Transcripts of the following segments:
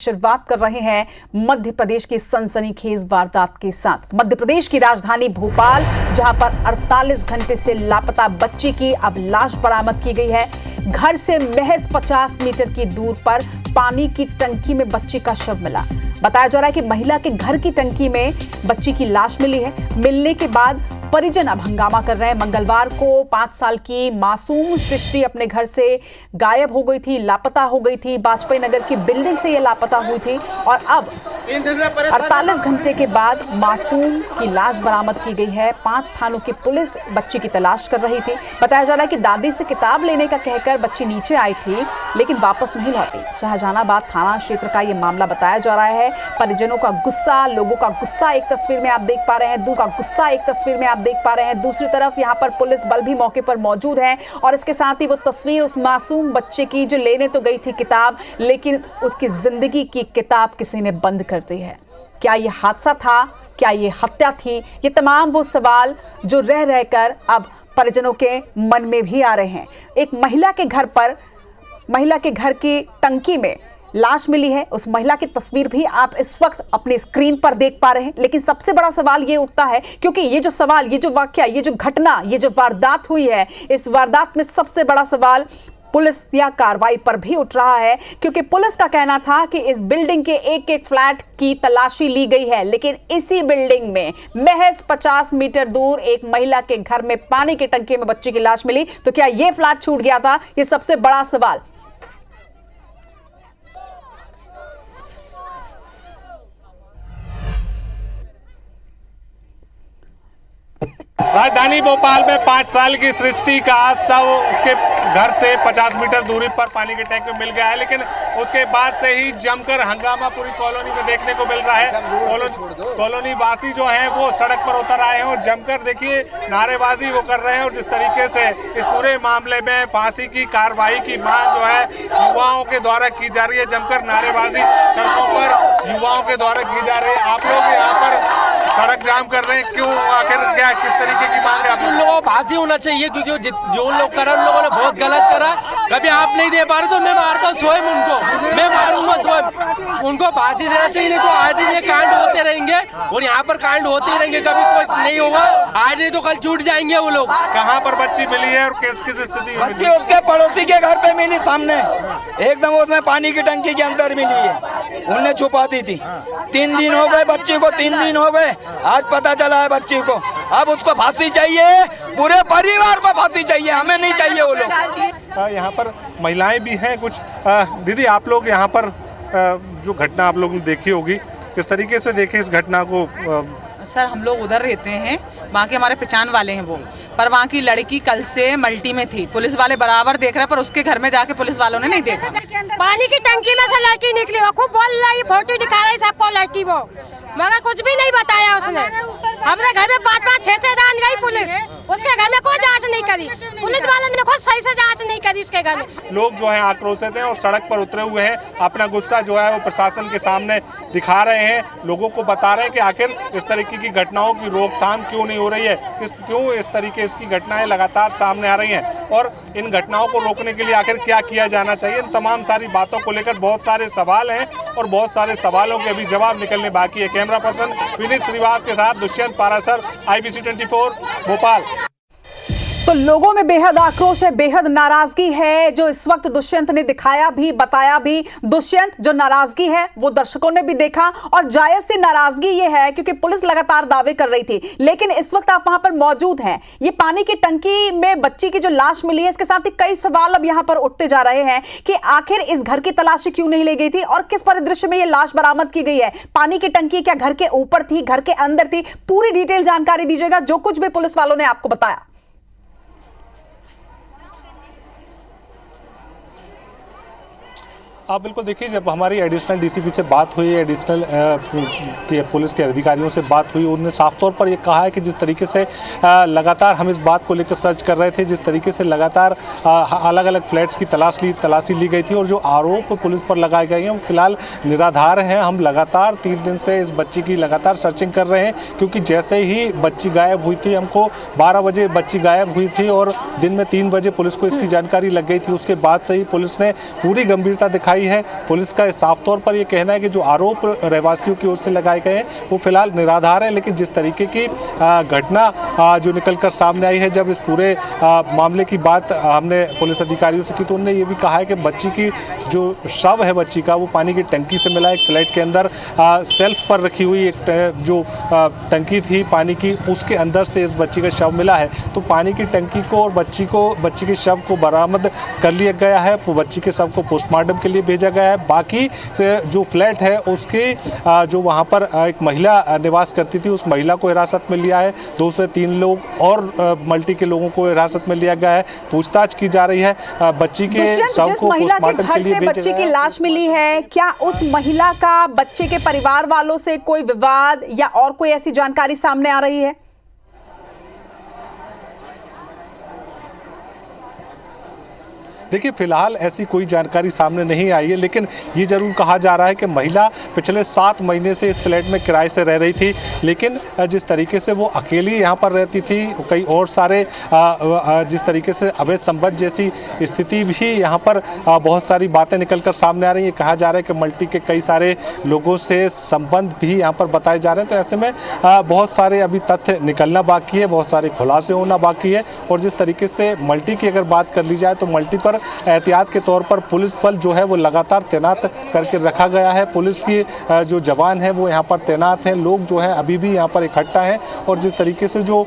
शुरुआत कर रहे हैं मध्य प्रदेश की सनसनीखेज वारदात के साथ। मध्य प्रदेश की राजधानी भोपाल, जहां पर 48 घंटे से लापता बच्ची की अब लाश बरामद की गई है। घर से महज 50 मीटर की दूर पर पानी की टंकी में बच्ची का शव मिला। बताया जा रहा है कि महिला के घर की टंकी में बच्ची की लाश मिली है। मिलने के बाद परिजन अब हंगामा कर रहे हैं। मंगलवार को 5 साल की मासूम सृष्टि अपने घर से गायब हो गई थी, लापता हो गई थी। वाजपेयी नगर की बिल्डिंग से यह लापता हुई थी और अब 48 घंटे के बाद मासूम की लाश बरामद की गई है। 5 थानों की पुलिस बच्ची की तलाश कर रही थी। बताया जा रहा है कि दादी से किताब लेने का कहकर बच्ची नीचे आई थी, लेकिन वापस नहीं लौटी। शाहजहानाबाद थाना क्षेत्र का यह मामला बताया जा रहा है। परिजनों का गुस्सा, लोगों का गुस्सा एक तस्वीर में आप देख पा रहे हैं, दूसरा गुस्सा एक तस्वीर में देख पा रहे हैं। दूसरी तरफ यहां पर पुलिस बल भी मौके पर मौजूद है और इसके साथ ही वो तस्वीर उस मासूम बच्चे की जो लेने तो गई थी किताब, लेकिन उसकी जिंदगी की किताब किसी ने बंद कर दी है। क्या ये हादसा था? क्या ये हत्या थी? ये तमाम वो सवाल जो रह रहकर अब परिजनों के मन में भी आ रहे हैं। एक महिला के घर पर, महिला के घर की टंकी में लाश मिली है। उस महिला की तस्वीर भी आप इस वक्त अपने स्क्रीन पर देख पा रहे हैं। लेकिन सबसे बड़ा सवाल ये उठता है, क्योंकि ये जो सवाल, ये जो वाकया, ये जो घटना, ये जो वारदात हुई है, इस वारदात में सबसे बड़ा सवाल पुलिस या कार्रवाई पर भी उठ रहा है। क्योंकि पुलिस का कहना था कि इस बिल्डिंग के एक एक फ्लैट की तलाशी ली गई है, लेकिन इसी बिल्डिंग में महज 50 मीटर दूर एक महिला के घर में पानी की टंकी में बच्ची की लाश मिली। तो क्या यह फ्लैट छूट गया था? यह सबसे बड़ा सवाल। राजधानी भोपाल में 5 साल की सृष्टि का शव उसके घर से 50 मीटर दूरी पर पानी के टैंक में मिल गया है, लेकिन उसके बाद से ही जमकर हंगामा पूरी कॉलोनी में देखने को मिल रहा है। कॉलोनी वासी जो हैं वो सड़क पर उतर आए हैं और जमकर देखिए नारेबाजी वो कर रहे हैं। और जिस तरीके से इस पूरे मामले में फांसी की कार्रवाई की मांग जो है युवाओं के द्वारा की जा रही है, जमकर नारेबाजी सड़कों पर युवाओं के द्वारा की जा रही है। आप लोग यहाँ पर सड़क जाम कर रहे हैं, क्यों? आखिर क्या, किस तरीके की मांग है? उन लोगों को फांसी होना चाहिए, क्योंकि जो लोग करा उन लोगों ने बहुत गलत करा। कभी आप नहीं दे पा रहे तो मैं मारता हूँ स्वयं, उनको मैं मारूंगा स्वयं। उनको फांसी देना चाहिए, नहीं तो आए दिन ये कांड होते रहेंगे और यहाँ पर कांड होते ही रहेंगे। कभी कोई नहीं होगा, आज नहीं तो कल छूट जाएंगे वो लोग। कहाँ पर बच्ची मिली है और किस स्थिति में? बच्ची उसके पड़ोसी के घर पे मिली, सामने एकदम उसमें पानी की टंकी के अंदर मिली है। उन्हें छुपा दी थी। 3 दिन हो गए बच्ची को, 3 दिन हो गए, आज पता चला है बच्ची को। अब उसको फांसी चाहिए, पूरे परिवार को फांसी चाहिए, हमें नहीं चाहिए वो लोग। यहाँ पर महिलाएं भी हैं कुछ। दीदी, आप लोग यहाँ पर जो घटना आप लोगों ने देखी होगी, किस तरीके से देखे इस घटना को? सर, हम लोग उधर रहते हैं, वहाँ के हमारे पहचान वाले हैं वो, पर वहाँ की लड़की कल से मल्टी में थी। पुलिस वाले बराबर देख रहे हैं, पर उसके घर में जाके पुलिस वालों ने नहीं देखा। पानी की टंकी में से लड़की निकली, वो खूब बोल रही, फोटो दिखा रही सबको लड़की, वो मगर कुछ भी नहीं बताया उसने। हमारे घर में 5-5, 6-6 दान गई पुलिस, उसके घर में कोई जांच नहीं करी। पुलिस वालों ने खुद सही से जांच नहीं करी उसके घर में। लोग जो है आक्रोशित हैं और सड़क पर उतरे हुए हैं, अपना गुस्सा जो है वो प्रशासन के सामने दिखा रहे हैं। लोगों को बता रहे हैं कि आखिर इस तरीके की घटनाओं की रोकथाम क्यों नहीं हो रही है, क्यों इस तरीके की घटनाएं लगातार सामने आ रही हैं और इन घटनाओं को रोकने के लिए आखिर क्या किया जाना चाहिए। इन तमाम सारी बातों को लेकर बहुत सारे सवाल हैं और बहुत सारे सवालों के अभी जवाब निकलने बाकी है। कैमरा पर्सन विनीत श्रीवास के साथ दुष्यंत पारासर, IBC 24 भोपाल। तो लोगों में बेहद आक्रोश है, बेहद नाराजगी है, जो इस वक्त दुष्यंत ने दिखाया भी, बताया भी। दुष्यंत, जो नाराजगी है वो दर्शकों ने भी देखा और जायज सी नाराजगी ये है क्योंकि पुलिस लगातार दावे कर रही थी, लेकिन इस वक्त आप वहां पर मौजूद हैं। ये पानी की टंकी में बच्ची की जो लाश मिली है, इसके साथ ही कई सवाल अब यहां पर उठते जा रहे हैं कि आखिर इस घर की तलाशी क्यों नहीं ली गई थी और किस परिदृश्य में ये लाश बरामद की गई है। पानी की टंकी क्या घर के ऊपर थी, घर के अंदर थी? पूरी डिटेल जानकारी दीजिएगा, जो कुछ भी पुलिस वालों ने आपको बताया। आप बिल्कुल देखिए, जब हमारी एडिशनल DCP से बात हुई, एडिशनल के पुलिस के अधिकारियों से बात हुई, उन्होंने साफ तौर पर ये कहा है कि जिस तरीके से लगातार हम इस बात को लेकर सर्च कर रहे थे, जिस तरीके से लगातार अलग अलग फ्लैट्स की तलाशी ली गई थी और जो आरोप पुलिस पर लगाए गए हैं वो फिलहाल निराधार हैं। हम लगातार 3 दिन से इस बच्ची की लगातार सर्चिंग कर रहे हैं, क्योंकि जैसे ही बच्ची गायब हुई थी, हमको 12 बजे बच्ची गायब हुई थी और दिन में 3 बजे पुलिस को इसकी जानकारी लग गई थी। उसके बाद से ही पुलिस ने पूरी गंभीरता दिखाई आई है। पुलिस का साफ तौर पर यह कहना है कि जो आरोप रहवासियों की ओर से लगाए गए हैं वो फिलहाल निराधार है, लेकिन जिस तरीके की घटना जो निकलकर सामने आई है, जब इस पूरे मामले की बात हमने पुलिस अधिकारियों से की तो उन्होंने ये भी कहा है कि बच्ची की जो शव है बच्ची का वो पानी की टंकी से मिला। एक फ्लैट के अंदर सेल्फ पर रखी हुई एक जो टंकी थी पानी की, उसके अंदर से इस बच्ची का शव मिला है। तो पानी की टंकी को और बच्ची के शव को बरामद कर लिया गया है। बच्ची के शव को पोस्टमार्टम के लिए भेजा गया है। बाकी जो फ्लैट है उसके जो वहाँ पर एक महिला निवास करती थी उस महिला को हिरासत में लिया है। 2 से 3 लोग और मल्टी के लोगों को हिरासत में लिया गया है। पूछताछ की जा रही है। बच्ची के शव को पोस्टमार्टम के लिए बच्ची की लाश मिली है, क्या उस महिला का बच्चे के परिवार वालों से कोई विवाद या और कोई ऐसी जानकारी सामने आ रही है? देखिए, फिलहाल ऐसी कोई जानकारी सामने नहीं आई है, लेकिन ये जरूर कहा जा रहा है कि महिला पिछले 7 महीने से इस फ्लैट में किराए से रह रही थी, लेकिन जिस तरीके से वो अकेली यहाँ पर रहती थी, कई और सारे जिस तरीके से अवैध संबंध जैसी स्थिति भी यहाँ पर बहुत सारी बातें निकलकर सामने आ रही हैं। कहा जा रहा है कि मल्टी के कई सारे लोगों से संबंध भी यहाँ पर बताए जा रहे हैं। तो ऐसे में बहुत सारे अभी तथ्य निकलना बाकी है, बहुत सारे खुलासे होना बाकी है। और जिस तरीके से मल्टी की अगर बात कर ली जाए तो मल्टी पर एहतियात के तौर पर पुलिस बल जो है वो लगातार तैनात करके रखा गया है। पुलिस की जो जवान है वो यहाँ पर तैनात हैं। लोग जो है अभी भी यहाँ पर इकट्ठा हैं। और जिस तरीके से जो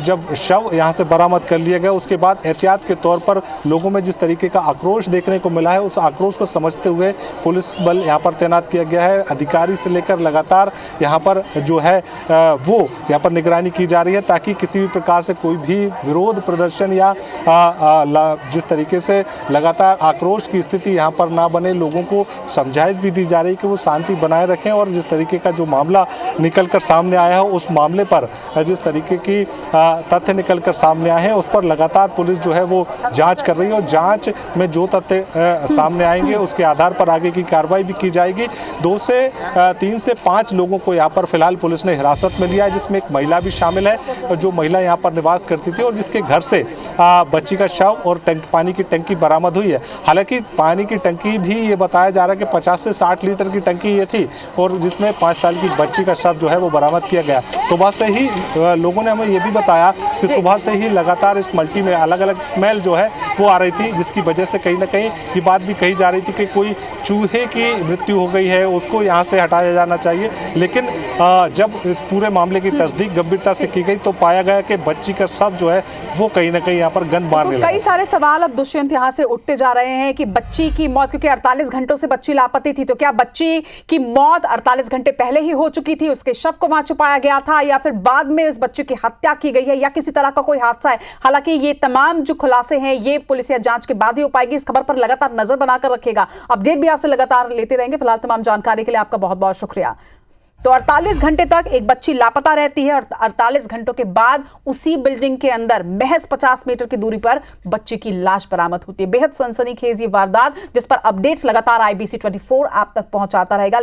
जब शव यहाँ से बरामद कर लिया गया उसके बाद एहतियात के तौर पर लोगों में जिस तरीके का आक्रोश देखने को मिला है, उस आक्रोश को समझते हुए पुलिस बल यहाँ पर तैनात किया गया है। अधिकारी से लेकर लगातार यहाँ पर जो है वो यहाँ पर निगरानी की जा रही है, ताकि किसी भी प्रकार से कोई भी विरोध प्रदर्शन या जिस तरीके से लगातार आक्रोश की स्थिति यहाँ पर ना बने। लोगों को समझाइश भी दी जा रही है कि वो शांति बनाए रखें। और जिस तरीके का जो मामला निकलकर सामने आया है उस मामले पर जिस तरीके की तथ्य निकलकर सामने आए हैं उस पर लगातार पुलिस जो है वो जांच कर रही है। और जांच में जो तथ्य सामने आएंगे उसके आधार पर आगे की कार्रवाई भी की जाएगी। 3 से 5 लोगों को यहाँ पर फिलहाल पुलिस ने हिरासत में लिया है, जिसमें एक महिला भी शामिल है जो महिला यहाँ पर निवास करती थी और जिसके घर से बच्ची का शव और पानी की टंकी बरामद हुई है। हालांकि पानी की टंकी भी ये बताया जा रहा है कि 50 से 60 लीटर की टंकी ये थी और जिसमें 5 साल की बच्ची का शव जो है वो बरामद किया गया। सुबह से ही लोगों ने हमें ये भी बताया कि सुबह से ही लगातार इस मल्टी में अलग अलग स्मेल जो है वो आ रही थी, जिसकी वजह से कहीं ना कहीं ये बात भी कही जा रही थी कि कोई चूहे की मृत्यु हो गई है, उसको यहाँ से हटाया जाना चाहिए। लेकिन जब इस पूरे मामले की तस्दीक गंभीरता से की गई तो पाया गया कि बच्ची का शव जो है वो कहीं ना कहीं यहाँ पर गंद मारने लगा। कई सारे सवाल अब दुष्यंत यहाँ से उठते जा रहे हैं कि बच्ची की मौत, क्योंकि 48 घंटों से बच्ची लापता थी, तो क्या बच्ची की मौत 48 घंटे पहले ही हो चुकी थी, उसके शव को वहां छुपाया गया था, या फिर बाद में इस बच्ची की हत्या की गई है, या किसी तरह का कोई हादसा है? हालांकि ये तमाम जो खुलासे हैं ये पुलिस या जांच के बाद ही हो पाएगी। इस खबर पर लगातार नजर बनाकर रखेगा, अपडेट भी आपसे लगातार लेते रहेंगे। फिलहाल तमाम जानकारी के लिए आपका बहुत बहुत शुक्रिया। तो 48 घंटे तक एक बच्ची लापता रहती है और 48 घंटों के बाद उसी बिल्डिंग के अंदर महज 50 मीटर की दूरी पर बच्ची की लाश बरामद होती है। बेहद सनसनीखेज ये वारदात, जिस पर अपडेट्स लगातार IBC 24 आप तक पहुंचाता रहेगा।